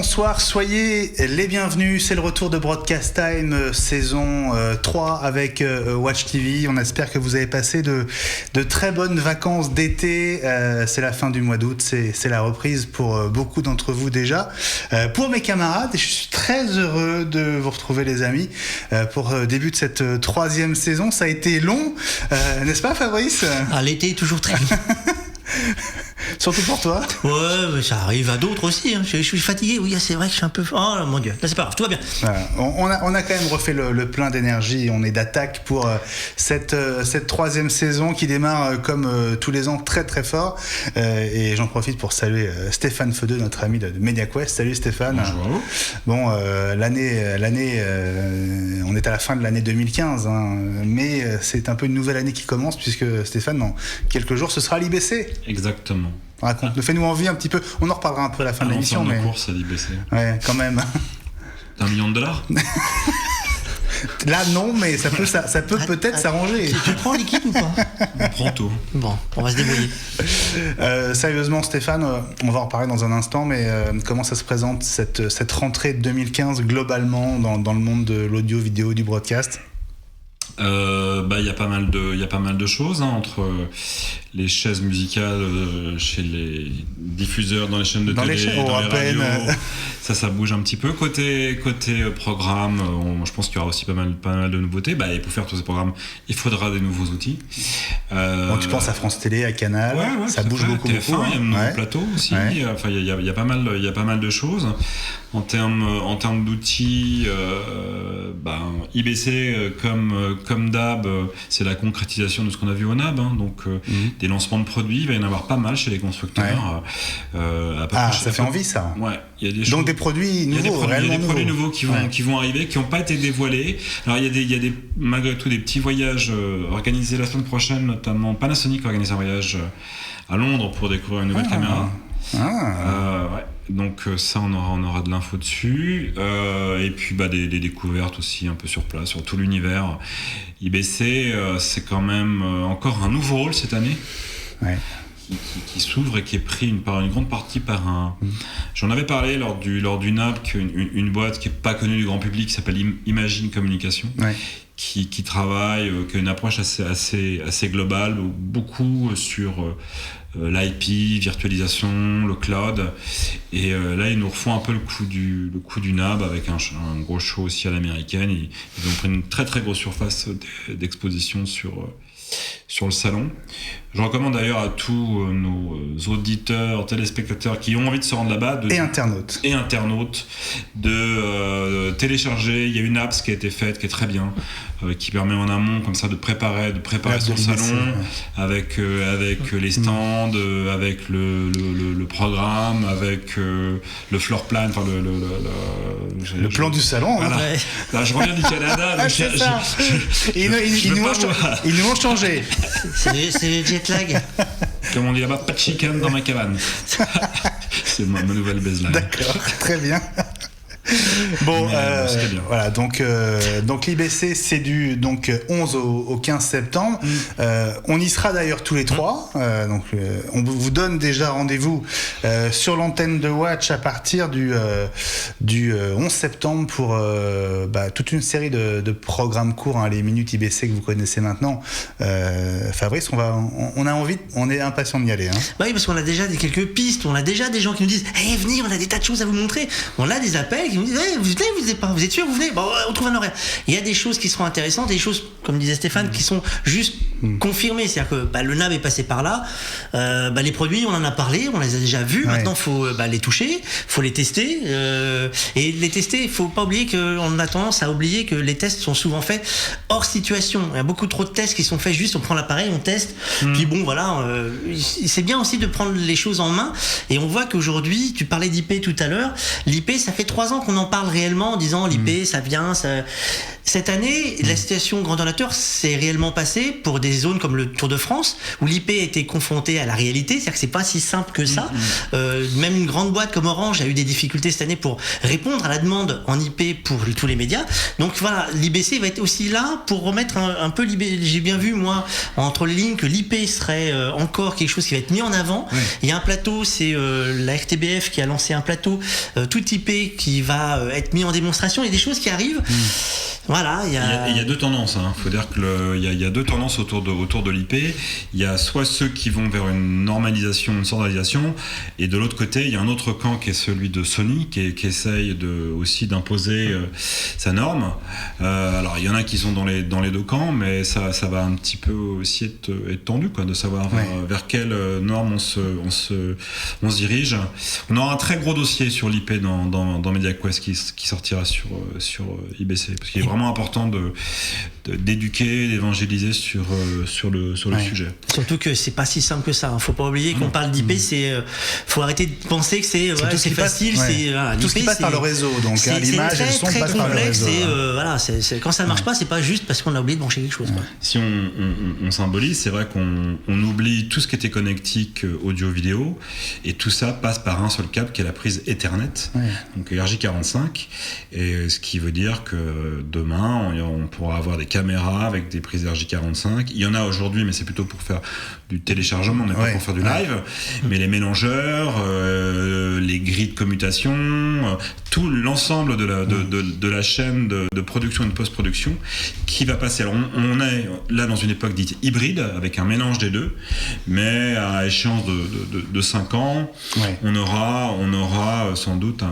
bonsoir, soyez les bienvenus, c'est le retour de Broadcast Time, saison 3 avec Watch TV. On espère que vous avez passé de très bonnes vacances d'été, c'est la fin du mois d'août, c'est la reprise pour beaucoup d'entre vous déjà. Pour mes camarades, je suis très heureux de vous retrouver les amis, pour début de cette troisième saison. Ça a été long, n'est-ce pas Fabrice ? L'été est toujours très long. Surtout pour toi. Ouais, mais ça arrive à d'autres aussi. Hein. Je suis fatigué. Oui, c'est vrai que je suis un peu. Oh mon Dieu. Là, c'est pas grave. Tout va bien. Voilà. On a quand même refait le plein d'énergie. On est d'attaque pour cette troisième saison qui démarre comme tous les ans très très fort. Et j'en profite pour saluer Stéphane Feudeux, notre ami de MediaQuest. Salut Stéphane. Bonjour. Bon, l'année, on est à la fin de l'année 2015, hein, mais c'est un peu une nouvelle année qui commence puisque Stéphane, dans quelques jours, ce sera l'IBC. Exactement. Raconte, fais-nous envie un petit peu. On en reparlera un peu à la fin de l'émission. Mais course à l'IBC. Ouais, quand même. $1 million. Là, non, mais ça peut peut-être s'arranger. Tu le prends liquide ou pas ? On prend tout. Bon, on va se débrouiller. Sérieusement, Stéphane, on va en reparler dans un instant, mais comment ça se présente cette rentrée de 2015 globalement dans le monde de l'audio-vidéo, du broadcast ? Il y a pas mal de choses, hein, entre les chaises musicales chez les diffuseurs dans les chaînes de télé, dans les radios, ça bouge un petit peu. Côté programme, je pense qu'il y aura aussi pas mal de nouveautés. Et pour faire tous ces programmes, il faudra des nouveaux outils. Tu penses à France Télé, à Canal, ça bouge beaucoup. TF1, il y a un nouveau plateau aussi. Ouais. Enfin, il y a pas mal de choses. En termes d'outils, IBC comme d'hab, c'est la concrétisation de ce qu'on a vu au NAB, hein, donc des lancements de produits, il va y en avoir pas mal chez les constructeurs. Ça fait envie ça. Ouais, il y a des choses. Donc des produits nouveaux, il y a des produits nouveaux qui vont arriver, qui n'ont pas été dévoilés. Alors il y a malgré tout des petits voyages organisés la semaine prochaine, notamment Panasonic organise un voyage à Londres pour découvrir une nouvelle caméra. Donc ça on aura de l'info dessus, et puis des découvertes aussi un peu sur place sur tout l'univers. IBC c'est quand même encore un nouveau rôle cette année, qui s'ouvre et qui est pris par une grande partie par un... J'en avais parlé lors du NAB, une boîte qui est pas connue du grand public qui s'appelle Imagine Communication, qui travaille, qui a une approche assez globale, beaucoup sur l'IP, virtualisation, le cloud, et là ils nous refont un peu le coup du NAB avec un gros show aussi à l'américaine. Ils ont pris une très très grosse surface d'exposition sur le salon. Je recommande d'ailleurs à tous nos auditeurs, téléspectateurs qui ont envie de se rendre là-bas et internautes de télécharger. Il y a une app qui a été faite qui est très bien, qui permet en amont comme ça de préparer son salon avec les stands, avec le programme, avec le floor plan, enfin le plan du salon. Voilà. Là, je reviens du Canada. Ils nous ont changé. C'est jet lag. Comme on dit là-bas, pas de chicane dans ma cabane. C'est ma nouvelle baseline. D'accord, très bien. Bon, voilà, donc l'IBC c'est du 11 au 15 septembre. On y sera d'ailleurs tous les trois. On vous donne déjà rendez-vous sur l'antenne de Watch à partir du 11 septembre pour toute une série de programmes courts, hein, les minutes IBC que vous connaissez maintenant. Fabrice, on est impatient d'y aller. Hein. Oui, parce qu'on a déjà quelques pistes, on a déjà des gens qui nous disent venez, on a des tas de choses à vous montrer. On a des appels qui nous disent vous êtes sûr, vous venez, on trouve un horaire. Il y a des choses qui seront intéressantes, des choses, comme disait Stéphane, qui sont juste confirmées. C'est-à-dire que le NAB est passé par là, les produits, on en a parlé, on les a déjà vus. Maintenant, il faut les toucher, il faut les tester. Et les tester, il ne faut pas oublier qu'on a tendance à oublier que les tests sont souvent faits hors situation. Il y a beaucoup trop de tests qui sont faits juste, on prend l'appareil, on teste, puis c'est bien aussi de prendre les choses en main. Et on voit qu'aujourd'hui, tu parlais d'IP tout à l'heure, l'IP, ça fait 3 ans qu'on en parle réellement en disant l'IP, ça vient, ça... Cette année, la situation grandeur nature s'est réellement passée pour des des zones comme le Tour de France, où l'IP a été confronté à la réalité, c'est-à-dire que c'est pas si simple que ça. Même une grande boîte comme Orange a eu des difficultés cette année pour répondre à la demande en IP pour tous les médias. Donc voilà, l'IBC va être aussi là pour remettre un peu l'IB. J'ai bien vu, moi, entre les lignes, que l'IP serait encore quelque chose qui va être mis en avant. Oui. Il y a un plateau, c'est la RTBF qui a lancé un plateau tout IP qui va être mis en démonstration. Il y a des choses qui arrivent. Voilà, il y a deux tendances. Faut dire que il y a deux tendances autour de l'IP. Il y a soit ceux qui vont vers une normalisation, une standardisation, et de l'autre côté, il y a un autre camp qui est celui de Sony, qui essaye aussi d'imposer sa norme. Alors, il y en a qui sont dans les deux camps, mais ça va un petit peu aussi être tendu, quoi, de savoir vers quelle norme on se dirige. On aura un très gros dossier sur l'IP dans MediaQuest qui sortira sur IBC, parce qu'il est vraiment important d'éduquer, d'évangéliser sur le sujet. Surtout que c'est pas si simple que ça. Faut pas oublier qu'on parle d'IP, faut arrêter de penser que c'est facile. Tout ce qui passe par le réseau, donc l'image et le son passent par le réseau. Quand ça ne marche pas, c'est pas juste parce qu'on a oublié de brancher quelque chose. Si on symbolise, c'est vrai qu'on oublie tout ce qui était connectique audio-vidéo, et tout ça passe par un seul câble qui est la prise Ethernet, donc RJ45, et ce qui veut dire que demain on pourra avoir des caméras avec des prises RJ45. Il y en a aujourd'hui, mais c'est plutôt pour faire du téléchargement, mais pas pour faire du live. Mais les mélangeurs, les grilles de commutation, tout l'ensemble de la chaîne de production et de post-production qui va passer. Alors on est là dans une époque dite hybride, avec un mélange des deux, mais à échéance de 5 ans, on aura sans doute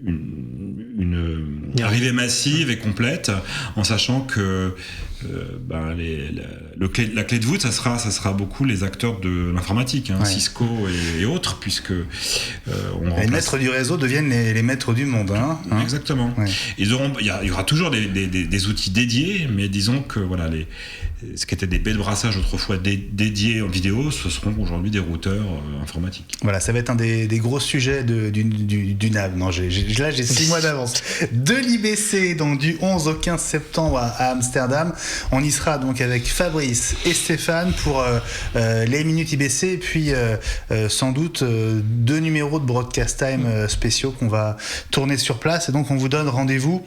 une arrivée massive et complète, en sachant que la clé de voûte, ça sera beaucoup les acteurs de l'informatique, Cisco et autres, puisque les maîtres du réseau deviennent les maîtres du monde. Exactement. Il y aura toujours des outils dédiés, mais disons que ce qui était des baies de brassage autrefois dédiés en vidéo, ce seront aujourd'hui des routeurs informatiques. Voilà, ça va être un des gros sujets du NAB. Non, là j'ai 6 mois d'avance. De l'IBC, donc du 11 au 15 septembre à Amsterdam. On y sera donc avec Fabrice et Stéphane pour les minutes IBC, et puis sans doute 2 numéros de Broadcast Time spéciaux qu'on va tourner sur place. Et donc on vous donne rendez-vous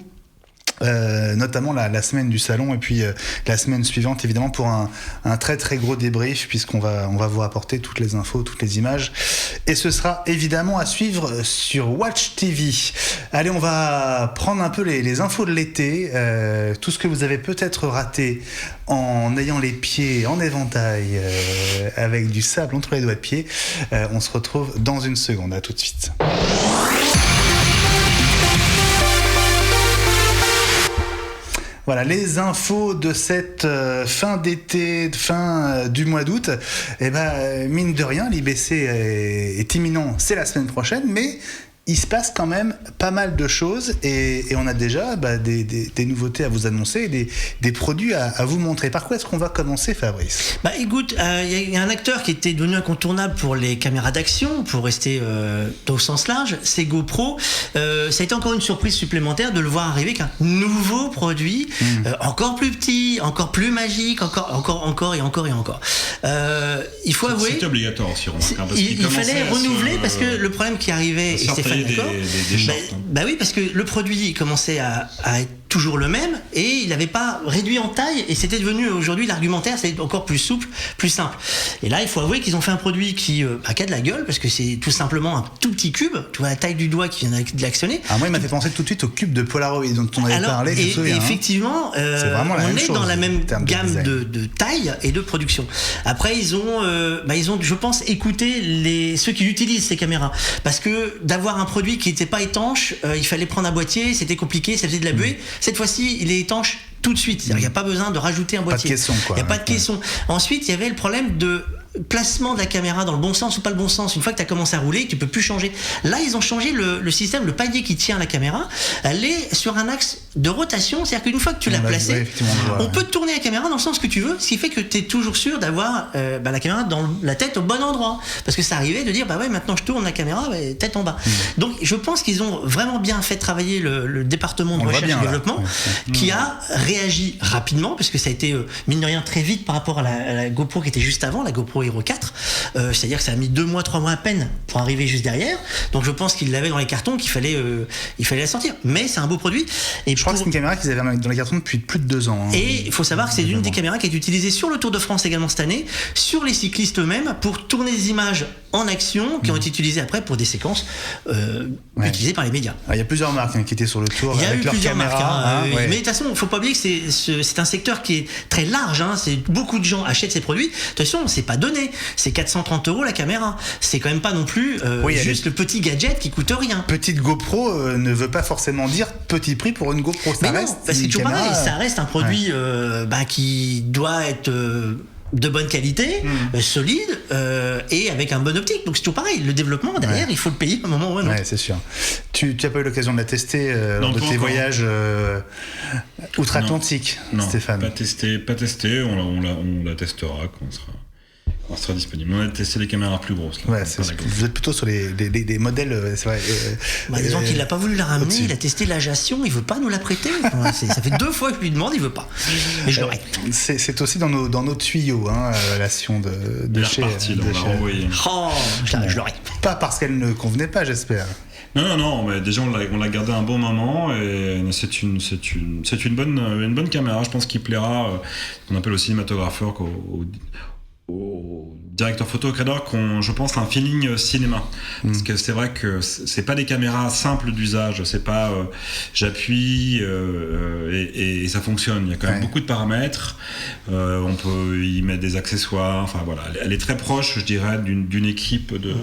notamment la semaine du salon, et puis la semaine suivante évidemment pour un très très gros débrief, puisqu'on va vous apporter toutes les infos, toutes les images, et ce sera évidemment à suivre sur Watch TV. Allez, on va prendre un peu les infos de l'été, tout ce que vous avez peut-être raté en ayant les pieds en éventail avec du sable entre les doigts de pied. On se retrouve dans une seconde, à tout de suite. Voilà, les infos de cette fin d'été, fin du mois d'août. Mine de rien, l'IBC est imminent, c'est la semaine prochaine, mais il se passe quand même pas mal de choses, et on a déjà des nouveautés à vous annoncer, des produits à vous montrer. Par quoi est-ce qu'on va commencer, Fabrice ? Écoute, il y a un acteur qui était devenu incontournable pour les caméras d'action, pour rester au sens large, c'est GoPro. Ça a été encore une surprise supplémentaire de le voir arriver avec un nouveau produit, encore plus petit, encore plus magique, encore et encore. Il faut avouer... C'était obligatoire aussi, il fallait renouveler, parce que le problème qui arrivait... Des shorts. Oui, parce que le produit commençait à être toujours le même, et il n'avait pas réduit en taille, et c'était devenu aujourd'hui l'argumentaire, c'est encore plus souple, plus simple. Et là, il faut avouer qu'ils ont fait un produit qui a de la gueule, parce que c'est tout simplement un tout petit cube, tu vois la taille du doigt qui vient de l'actionner. Moi, il m'a fait penser tout de suite au cube de Polaroid dont on avait parlé. Et effectivement, on est dans la même gamme de taille et de production. Après, ils ont, je pense, écouté ceux qui utilisent ces caméras, parce que d'avoir un produit qui n'était pas étanche, il fallait prendre un boîtier, c'était compliqué, ça faisait de la buée. Cette fois-ci, il est étanche tout de suite. Il n'y a pas besoin de rajouter un boîtier. Pas de caisson, quoi. Il n'y a pas de caisson. Ensuite, il y avait le problème de placement de la caméra dans le bon sens ou pas le bon sens, une fois que tu as commencé à rouler, tu peux plus changer. Là, ils ont changé le système, le palier qui tient la caméra, elle est sur un axe de rotation, c'est-à-dire qu'une fois que tu l'as placée, on peut tourner la caméra dans le sens que tu veux, ce qui fait que tu es toujours sûr d'avoir la caméra dans la tête au bon endroit. Parce que ça arrivait de dire, bah ouais, maintenant je tourne la caméra, tête en bas. Donc je pense qu'ils ont vraiment bien fait travailler le département de recherche et développement, qui a réagi rapidement, parce que ça a été, mine de rien, très vite par rapport à la GoPro qui était juste avant, la GoPro Hero 4. C'est-à-dire que ça a mis 2 mois, 3 mois à peine pour arriver juste derrière. Donc je pense qu'ils l'avaient dans les cartons, qu'il fallait la sortir. Mais c'est un beau produit. Et je crois que c'est une caméra qu'ils avaient dans les cartons depuis plus de 2 ans. Et il faut savoir que c'est une des caméras qui est utilisée sur le Tour de France également cette année, sur les cyclistes eux-mêmes, pour tourner des images en action qui ont été utilisées après pour des séquences utilisées par les médias. Il y a plusieurs marques qui étaient sur le Tour avec leurs caméras. Mais de toute façon, il ne faut pas oublier que c'est un secteur qui est très large. Beaucoup de gens achètent ces produits. De toute façon, c'est pas donné. C'est 430 € la caméra. C'est quand même pas non plus juste le petit gadget qui coûte rien. Petite GoPro ne veut pas forcément dire petit prix pour une GoPro. Ça reste c'est toujours pareil. Ça reste un produit qui doit être de bonne qualité, solide et avec un bon optique. Donc c'est toujours pareil. Le développement derrière, il faut le payer à un moment ou à un autre. Ouais, c'est sûr. Tu n'as pas eu l'occasion de la tester lors de tes voyages outre-Atlantique, Stéphane? Pas testé. On la testera quand on sera disponible. On a testé les caméras plus grosses. Là, vous êtes plutôt sur des modèles. C'est vrai. Disons qu'il n'a pas voulu la ramener. Il a testé l'Ajaccio. Il veut pas nous la prêter. Ça fait 2 fois que je lui demande. Il veut pas. Mais je le règle. C'est aussi dans nos tuyaux, la Sion de chez. On l'a renvoyée. Je le règle. Pas parce qu'elle ne convenait pas, j'espère. Non, mais déjà on l'a gardé un bon moment et c'est une bonne caméra. Je pense qu'il plaira. On appelle au cinématographeur au directeur photo, au créateur, je pense, un feeling cinéma. Parce que c'est vrai que c'est pas des caméras simples d'usage, c'est pas j'appuie et ça fonctionne. Il y a quand même beaucoup de paramètres. On peut y mettre des accessoires. Enfin voilà, elle est très proche, je dirais, d'une équipe de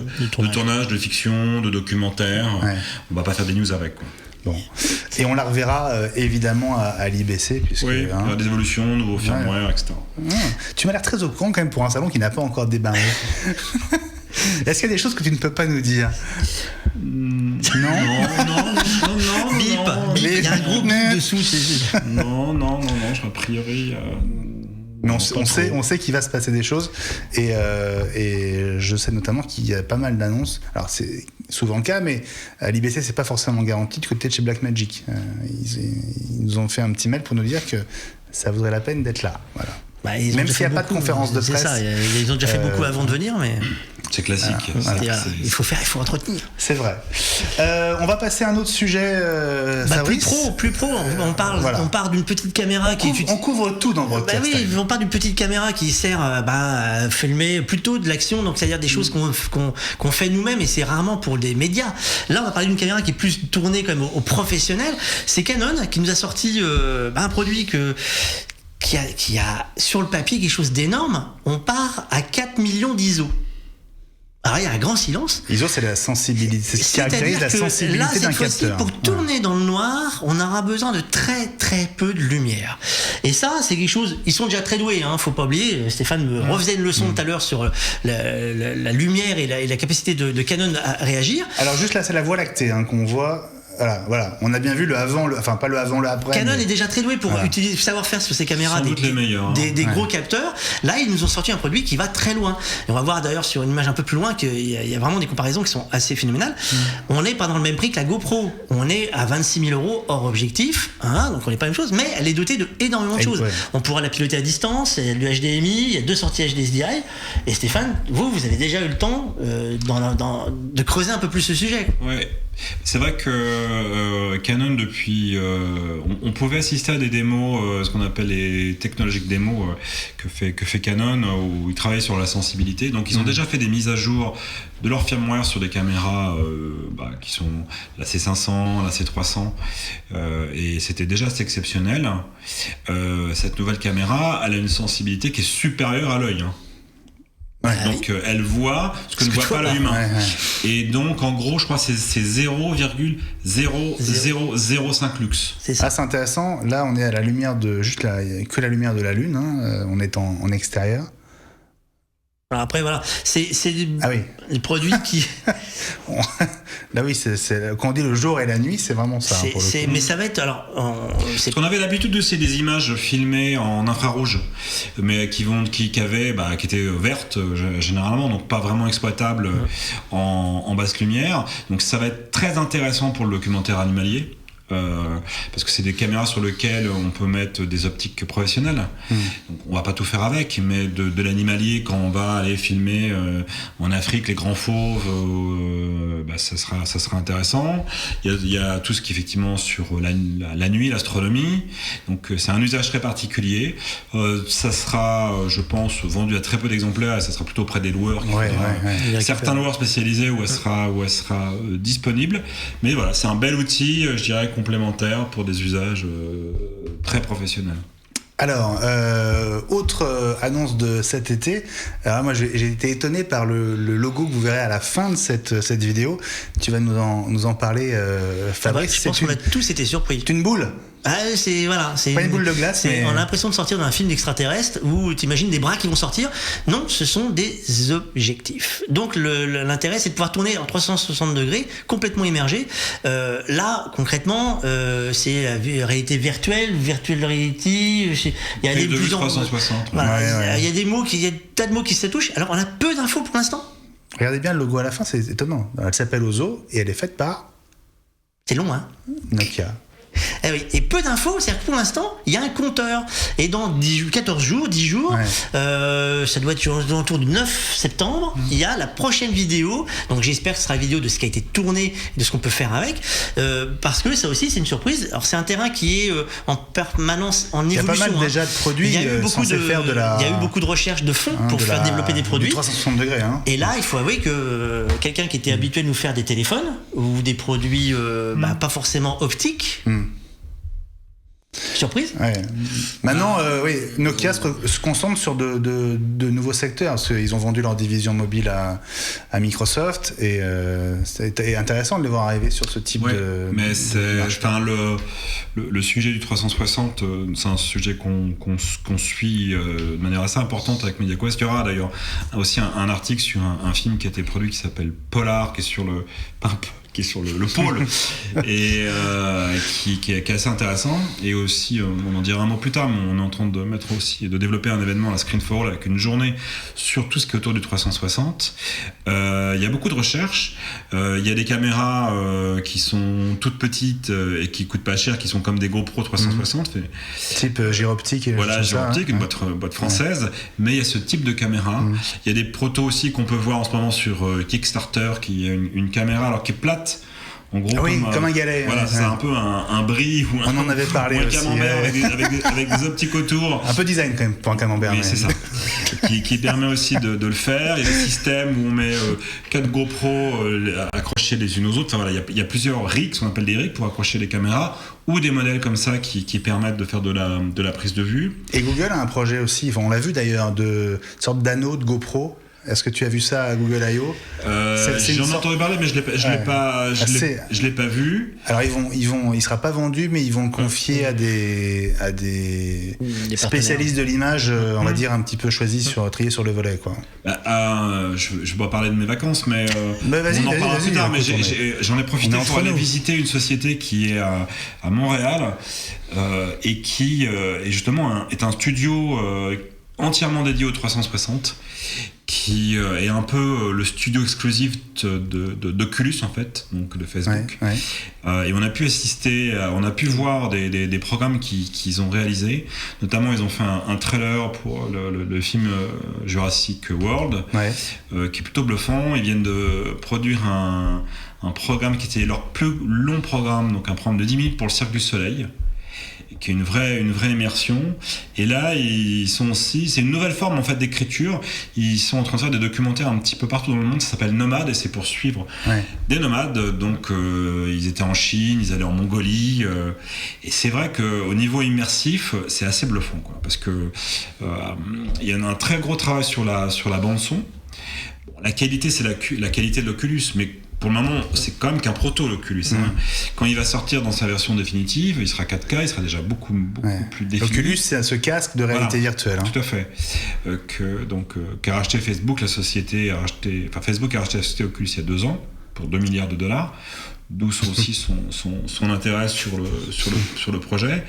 tournage, de fiction, de documentaire. On va pas faire des news avec, quoi. Bon. Et on la reverra évidemment à l'IBC. Puisque, il y aura des évolutions, nouveaux firmware, etc. Tu m'as l'air très au courant quand même pour un salon qui n'a pas encore débarré. Est-ce qu'il y a des choses que tu ne peux pas nous dire? Non. Bip. Il y a un gros bip dessous. Non, a priori. Mais on sait qu'il va se passer des choses et je sais notamment qu'il y a pas mal d'annonces. Alors c'est souvent le cas, mais à l'IBC c'est pas forcément garanti du côté de chez Blackmagic. Ils nous ont fait un petit mail pour nous dire que ça vaudrait la peine d'être là. Voilà. Même s'il n'y a pas de conférence de presse. C'est ça, ils ont déjà fait beaucoup avant de venir, mais. C'est classique. Il faut entretenir. C'est vrai. On va passer à un autre sujet. Plus pro. On part d'une petite caméra on couvre tout dans votre podcast. On part d'une petite caméra qui sert à filmer plutôt de l'action, donc c'est-à-dire des choses qu'on fait nous-mêmes, et c'est rarement pour des médias. Là, on va parler d'une caméra qui est plus tournée quand même aux professionnels. C'est Canon qui nous a sorti un produit qui a sur le papier quelque chose d'énorme. On part à 4 millions d'ISO. Alors il y a un grand silence. ISO, c'est la sensibilité, c'est ce qui caractérise la sensibilité d'un capteur. Pour tourner dans le noir, on aura besoin de très très peu de lumière. Et ça, c'est quelque chose. Ils sont déjà très doués, faut pas oublier. Stéphane me refaisait une leçon tout à l'heure sur la lumière et la capacité de Canon à réagir. Alors juste là, c'est la Voie lactée qu'on voit. Voilà, on a bien vu le avant, pas le avant, le après. Canon est déjà très doué pour savoir faire sur ses caméras des gros capteurs. Là, ils nous ont sorti un produit qui va très loin. Et on va voir d'ailleurs sur une image un peu plus loin qu'il y a vraiment des comparaisons qui sont assez phénoménales. On n'est pas dans le même prix que la GoPro. On est à 26 000 € hors objectif, donc on n'est pas la même chose, mais elle est dotée de énormément de choses. On pourra la piloter à distance, il y a du HDMI, il y a 2 sorties HDSDI. Et Stéphane, vous avez déjà eu le temps de creuser un peu plus ce sujet. Ouais. C'est vrai que Canon, depuis, on pouvait assister à des démos, ce qu'on appelle les technologiques démos que fait Canon, où ils travaillent sur la sensibilité. Donc ils ont déjà fait des mises à jour de leur firmware sur des caméras qui sont la C500, la C300, et c'était déjà assez exceptionnel. Cette nouvelle caméra, elle a une sensibilité qui est supérieure à l'œil. Donc elle voit ce que ne voit pas l'œil humain. Et donc en gros je crois que c'est 0,0005 lux. C'est ça. C'est intéressant. Là on est à la lumière de que la lumière de la lune. On est en extérieur. Alors après, voilà, c'est des produits qui... Là oui, quand on dit le jour et la nuit, c'est vraiment ça. Mais ça va être... Alors, on avait l'habitude de ces des images filmées en infrarouge, mais qui étaient vertes généralement, donc pas vraiment exploitables en basse lumière. Donc ça va être très intéressant pour le documentaire animalier. Parce que c'est des caméras sur lesquelles on peut mettre des optiques professionnelles. Donc on va pas tout faire avec, mais de l'animalier, quand on va aller filmer en Afrique les grands fauves, ça sera intéressant. Il y a tout ce qui est effectivement sur la nuit, l'astronomie. Donc c'est un usage très particulier. Ça sera, je pense, vendu à très peu d'exemplaires, et ça sera plutôt auprès des loueurs. Certains loueurs spécialisés où elle sera disponible. Mais voilà, c'est un bel outil, je dirais, complémentaire pour des usages très professionnels. Alors, autre annonce de cet été. Alors moi, j'ai été étonné par le logo que vous verrez à la fin de cette vidéo. Tu vas nous en parler, Fabrice. Je pense qu'on a tous été surpris. C'est une boule. C'est pas une boule de glace, mais... On a l'impression de sortir d'un film extraterrestre où tu imagines des bras qui vont sortir. Non, ce sont des objectifs. Donc l'intérêt, c'est de pouvoir tourner en 360 degrés, complètement immergé. Là, concrètement, c'est la réalité virtuelle reality. Il y a des 360. Voilà, il y a des tas de mots qui se touchent. Alors, on a peu d'infos pour l'instant. Regardez bien le logo à la fin, c'est étonnant. Elle s'appelle Ozo et elle est faite par... C'est long, hein. Nokia. Eh oui. Et peu d'infos, c'est-à-dire que pour l'instant, il y a un compteur. Et dans 10 jours, ça doit être autour du 9 septembre, il y a la prochaine vidéo. Donc j'espère que ce sera la vidéo de ce qui a été tourné, de ce qu'on peut faire avec. Parce que ça aussi, c'est une surprise. Alors c'est un terrain qui est en permanence en évolution. Il y a pas mal déjà de produits. Il y a eu beaucoup de recherches de fond pour faire développer des produits. 360 degrés. Et là, il faut avouer que quelqu'un qui était habitué de nous faire des téléphones ou des produits pas forcément optiques. Surprise. Maintenant, Nokia se concentre sur de nouveaux secteurs, parce qu'ils ont vendu leur division mobile à Microsoft, et c'était intéressant de les voir arriver sur ce type de... Mais le sujet du 360, c'est un sujet qu'on suit de manière assez importante avec MediaQuest. Il y aura d'ailleurs aussi un article sur un film qui a été produit qui s'appelle Polar, qui est sur le pôle et qui est assez intéressant. Et aussi, on en dira un mot plus tard, mais on est en train de développer un événement, la Screen for All, avec une journée sur tout ce qui est autour du 360. Il y a beaucoup de recherches. Il y a des caméras qui sont toutes petites et qui coûtent pas cher, qui sont comme des GoPro 360. Type Gyroptique. Voilà, Gyroptique, une boîte française. Mais il y a ce type de caméra. Il y a des protos aussi qu'on peut voir en ce moment sur Kickstarter, qui est une caméra alors qui est plate. En gros, comme un galet. Voilà, c'est un peu un brie ou on en avait parlé un aussi, camembert avec des optiques autour. Un peu design quand même pour un camembert. Oui, c'est ça. qui permet aussi de le faire. Il y a des systèmes où on met 4 GoPro accrochés les unes aux autres. Enfin, voilà, il y a plusieurs rigs, on appelle des rigs, pour accrocher les caméras, ou des modèles comme ça qui permettent de faire de la prise de vue. Et Google a un projet aussi, on l'a vu d'ailleurs, de sorte d'anneau de GoPro. Est-ce que tu as vu ça à Google I.O. J'en ai entendu parler, mais je l'ai pas vu. Alors il sera pas vendu, mais ils vont le confier à des spécialistes de l'image, on va dire un petit peu triés sur le volet, quoi. Je vais pas parler de mes vacances, mais on en parlera plus tard. Mais j'en ai profité pour aller visiter une société qui est à Montréal et qui justement est un studio entièrement dédié au 360, qui est un peu le studio exclusif d'Oculus, en fait, donc de Facebook. Et on a pu voir des programmes qu'ils ont réalisés. Notamment, ils ont fait un trailer pour le film Jurassic World, qui est plutôt bluffant. Ils viennent de produire un programme qui était leur plus long programme, donc un programme de 10 minutes pour le Cirque du Soleil, qui est une vraie immersion. Et là, c'est une nouvelle forme en fait d'écriture. Ils sont en train de faire des documentaires un petit peu partout dans le monde. Ça s'appelle Nomade, et c'est pour suivre des nomades. Donc, ils étaient en Chine, ils allaient en Mongolie. Et c'est vrai qu'au niveau immersif, c'est assez bluffant, quoi, parce que il y a un très gros travail sur la bande son. La qualité, c'est la qualité de l'Oculus, mais pour le moment, c'est quand même qu'un proto, l'Oculus. Hein. Quand il va sortir dans sa version définitive, il sera 4K, il sera déjà beaucoup plus défini. L'Oculus, c'est ce casque de réalité virtuelle. Hein. Tout à fait. Qu'a racheté Facebook, Facebook a racheté la société Oculus il y a 2 ans, pour $2 milliards, d'où aussi son intérêt sur le projet.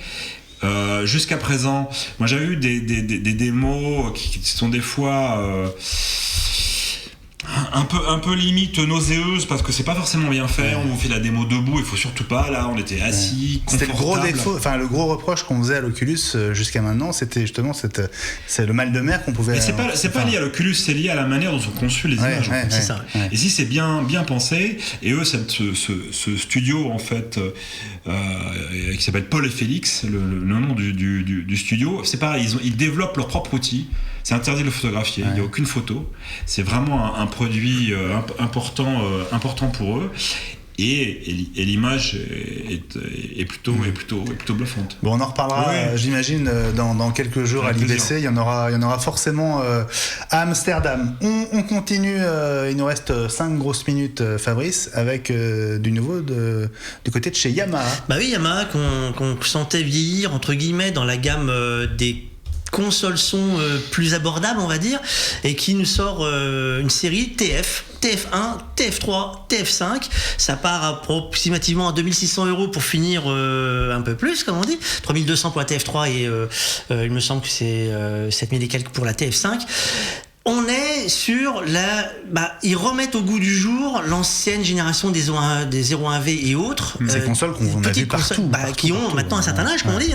Jusqu'à présent, moi j'avais eu des démos qui sont des fois un peu limite nauséeuse parce que c'est pas forcément bien fait. On fait la démo debout, il faut surtout pas. Là, on était assis, c'était le gros défaut, le gros reproche qu'on faisait à l'Oculus jusqu'à maintenant, c'était justement c'est le mal de mer qu'on pouvait. Mais c'est pas lié à l'Oculus, c'est lié à la manière dont sont conçues les images. C'est ça. Et si c'est bien pensé, et eux, ce studio en fait qui s'appelle Paul et Félix, le nom du studio, c'est pareil, ils développent leur propre outil. C'est interdit de le photographier, il n'y a aucune photo. C'est vraiment un produit important pour eux. Et l'image est plutôt bluffante. Bon, on en reparlera, j'imagine, dans quelques jours à l'IBC. Il y en aura forcément à Amsterdam. On continue, il nous reste 5 grosses minutes, Fabrice, avec du nouveau du côté de chez Yamaha. Bah oui, Yamaha qu'on sentait vieillir, entre guillemets, dans la gamme des consoles son plus abordables, on va dire, et qui nous sort une série TF1, TF3, TF5. Ça part approximativement à 2600 € pour finir un peu plus, comme on dit. 3200 pour la TF3 et il me semble que c'est 7000 et quelques pour la TF5. On est sur ils remettent au goût du jour l'ancienne génération des 01V et autres. Ces consoles qu'on a vues partout. Qui ont maintenant un certain âge, comme on dit,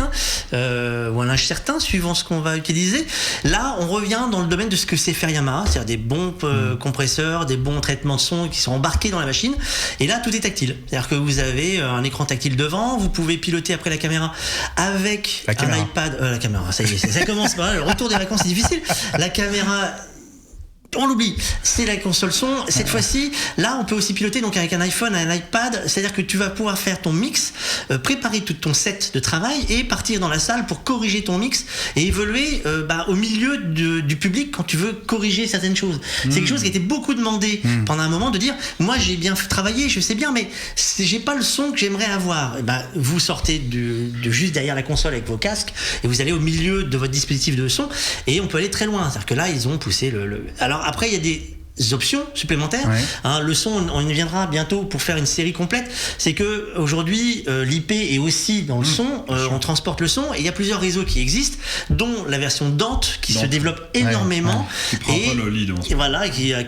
ou un âge certain, suivant ce qu'on va utiliser. Là, on revient dans le domaine de ce que sait faire Yamaha, c'est-à-dire des bons compresseurs, des bons traitements de son qui sont embarqués dans la machine. Et là, tout est tactile. C'est-à-dire que vous avez un écran tactile devant, vous pouvez piloter après la caméra avec un iPad. La caméra, ça y est, ça commence. Le retour des vacances, c'est difficile. La caméra... On l'oublie, c'est la console son. Cette fois-ci, là, on peut aussi piloter donc avec un iPhone, un iPad. C'est-à-dire que tu vas pouvoir faire ton mix, préparer tout ton set de travail et partir dans la salle pour corriger ton mix et évoluer au milieu du public quand tu veux corriger certaines choses. C'est quelque chose qui était beaucoup demandé pendant un moment, de dire moi j'ai bien travaillé, je sais bien, mais j'ai pas le son que j'aimerais avoir. Vous sortez de juste derrière la console avec vos casques et vous allez au milieu de votre dispositif de son et on peut aller très loin. C'est-à-dire que là, ils ont poussé Alors après, il y a des options supplémentaires. Le son, on y viendra bientôt pour faire une série complète. C'est que aujourd'hui, l'IP est aussi dans le son. On transporte le son et il y a plusieurs réseaux qui existent, dont la version Dante qui se développe énormément. Qui prend pas le lead. Et voilà, qui a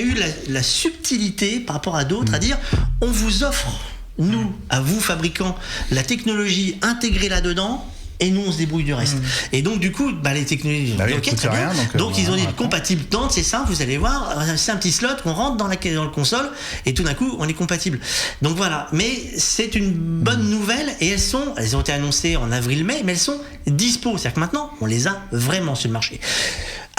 eu la subtilité par rapport à d'autres à dire on vous offre, nous, à vous fabricants, la technologie intégrée là-dedans. Et nous on se débrouille du reste. Et donc du coup, les technologies très bien. Donc ils ont dit compatible Dante, c'est ça, vous allez voir, c'est un petit slot qu'on rentre dans la console et tout d'un coup on est compatible. Donc voilà, mais c'est une bonne nouvelle et elles ont été annoncées en avril-mai, mais elles sont dispo, c'est-à-dire que maintenant on les a vraiment sur le marché.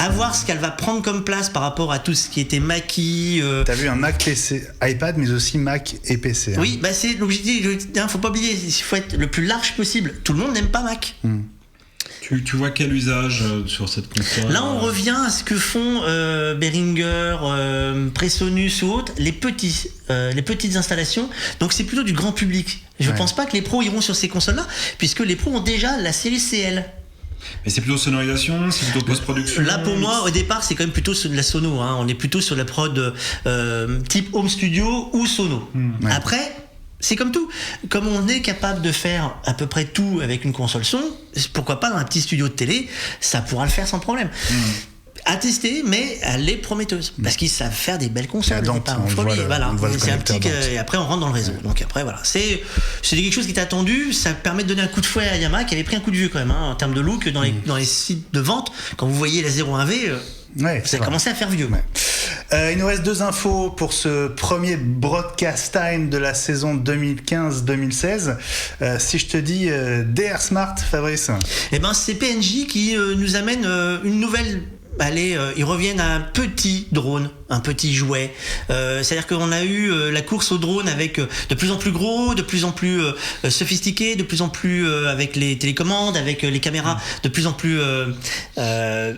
À voir ce qu'elle va prendre comme place par rapport à tout ce qui était Mackie. T'as vu un Mac PC, iPad, mais aussi Mac et PC. Oui, c'est l'objectif. Faut pas oublier, il faut être le plus large possible. Tout le monde n'aime pas Mac. Tu vois quel usage sur cette console? Là, on revient à ce que font Behringer, Presonus ou autres, les petites installations. Donc, c'est plutôt du grand public. Je pense pas que les pros iront sur ces consoles-là, puisque les pros ont déjà la série CL. Mais c'est plutôt sonorisation, c'est plutôt post-production. Là, pour moi, au départ, c'est quand même plutôt sur de la sono. On est plutôt sur la prod type home studio ou sono. Après, c'est comme tout. Comme on est capable de faire à peu près tout avec une console son, pourquoi pas dans un petit studio de télé, ça pourra le faire sans problème. À tester, mais elle est prometteuse parce qu'ils savent faire des belles consoles. C'est un petit et après on rentre dans le réseau. Donc après voilà, c'est quelque chose qui est attendu. Ça permet de donner un coup de fouet à Yamaha qui avait pris un coup de vieux quand même en termes de look dans les sites de vente. Quand vous voyez la 01V, ça a commencé à faire vieux. Il nous reste 2 infos pour ce premier broadcast time de la saison 2015-2016. Si je te dis DR Smart, Fabrice. C'est PNJ qui nous amène une nouvelle. Ils reviennent à un petit drone un petit jouet. C'est-à-dire qu'on a eu la course au drone avec de plus en plus gros, de plus en plus sophistiqué, de plus en plus avec les télécommandes, avec les caméras de plus en plus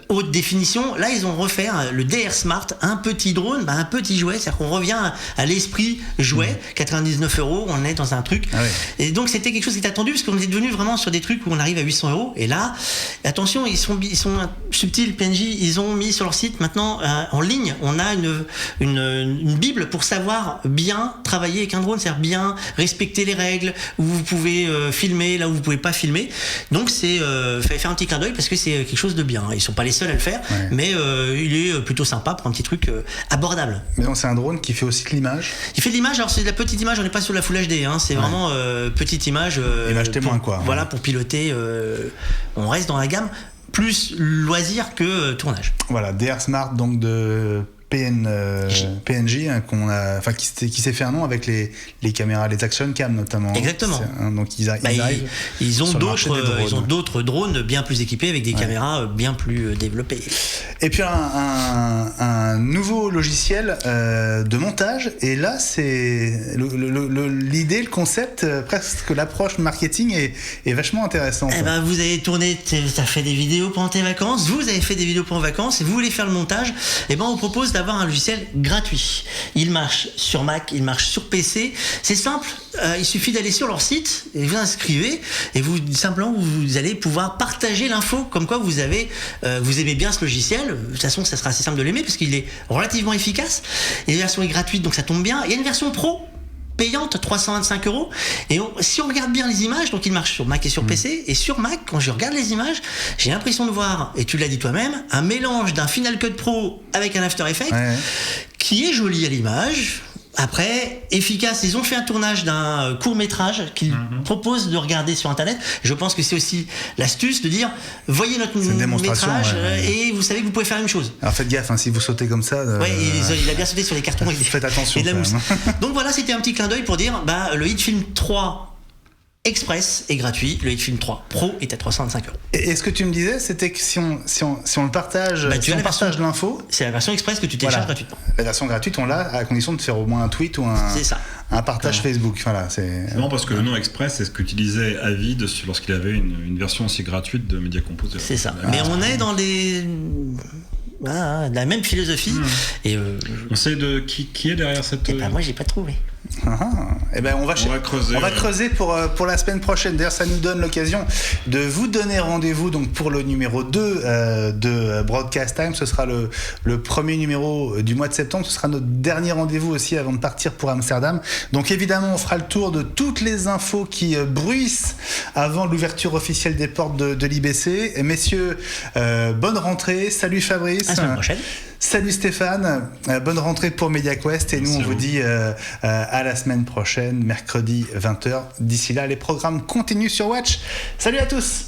haute définition. Là, ils ont refait le DR Smart, un petit drone, un petit jouet. C'est-à-dire qu'on revient à l'esprit jouet, 99 €, on est dans un truc. Ah ouais. Et donc, c'était quelque chose qui était attendu parce qu'on est devenu vraiment sur des trucs où on arrive à 800 €. Et là, attention, ils sont subtils, PNJ, ils ont mis sur leur site maintenant en ligne, on a une bible pour savoir bien travailler avec un drone, c'est-à-dire bien respecter les règles, où vous pouvez filmer, là où vous pouvez pas filmer. Donc fallait faire un petit clin d'œil parce que c'est quelque chose de bien. Ils sont pas les seuls à le faire, mais il est plutôt sympa pour un petit truc abordable. Mais donc c'est un drone qui fait aussi de l'image. Il fait de l'image, alors c'est de la petite image, on n'est pas sur la Full HD, c'est vraiment petite image. Image témoin quoi. Voilà, pour piloter. On reste dans la gamme plus loisir que tournage. Voilà, DR Smart donc de PNJ qui s'est fait un nom avec les caméras, les action cam notamment. Exactement. Donc ils ont d'autres drones bien plus équipés avec des caméras bien plus développées. Et puis un nouveau logiciel de montage. Et là, c'est l'idée, le concept, presque l'approche marketing est vachement intéressante. Vous avez tourné, t'as fait des vidéos pendant tes vacances. Vous avez fait des vidéos pendant vacances et vous voulez faire le montage. On vous propose d'avoir un logiciel gratuit. Il marche sur Mac, il marche sur PC. C'est simple, il suffit d'aller sur leur site et vous inscrivez et simplement vous allez pouvoir partager l'info comme quoi vous aimez bien ce logiciel. De toute façon, ça sera assez simple de l'aimer parce qu'il est relativement efficace. Et la version est gratuite, donc ça tombe bien. Il y a une version pro payante, 325 €. Et si on regarde bien les images, donc il marche sur Mac et sur PC, et sur Mac, quand je regarde les images, j'ai l'impression de voir, et tu l'as dit toi-même, un mélange d'un Final Cut Pro avec un After Effects qui est joli à l'image. Après, efficace, ils ont fait un tournage d'un court-métrage qu'ils proposent de regarder sur Internet. Je pense que c'est aussi l'astuce de dire, voyez notre métrage et vous savez que vous pouvez faire la même chose. Alors faites gaffe, si vous sautez comme ça... il a bien sauté sur les cartons faites attention et de la mousse. Donc voilà, c'était un petit clin d'œil pour dire, le HitFilm 3 Express est gratuit, le HitFilm 3 Pro est à 325 €. Et ce que tu me disais, c'était que si on le partage, partage l'info, c'est la version Express que tu télécharges gratuitement. La version gratuite, on l'a à condition de faire au moins un tweet ou un partage Facebook. Voilà, c'est non, parce que le nom Express, c'est ce qu'utilisait Avid lorsqu'il avait une version aussi gratuite de Media Composer. C'est ça. Mais on est dans la même philosophie. Et on sait qui est derrière cette. Moi, j'ai pas trouvé. On va creuser pour la semaine prochaine. D'ailleurs, ça nous donne l'occasion de vous donner rendez-vous donc pour le numéro 2 de Broadcast Time. Ce sera le premier numéro du mois de septembre. Ce sera notre dernier rendez-vous aussi avant de partir pour Amsterdam. Donc évidemment, on fera le tour de toutes les infos qui bruissent avant l'ouverture officielle des portes de l'IBC. Et messieurs, bonne rentrée. Salut Fabrice. À la semaine prochaine. Salut Stéphane, bonne rentrée pour MediaQuest et nous on vous dit à la semaine prochaine, mercredi 20h. D'ici là, les programmes continuent sur Watch. Salut à tous.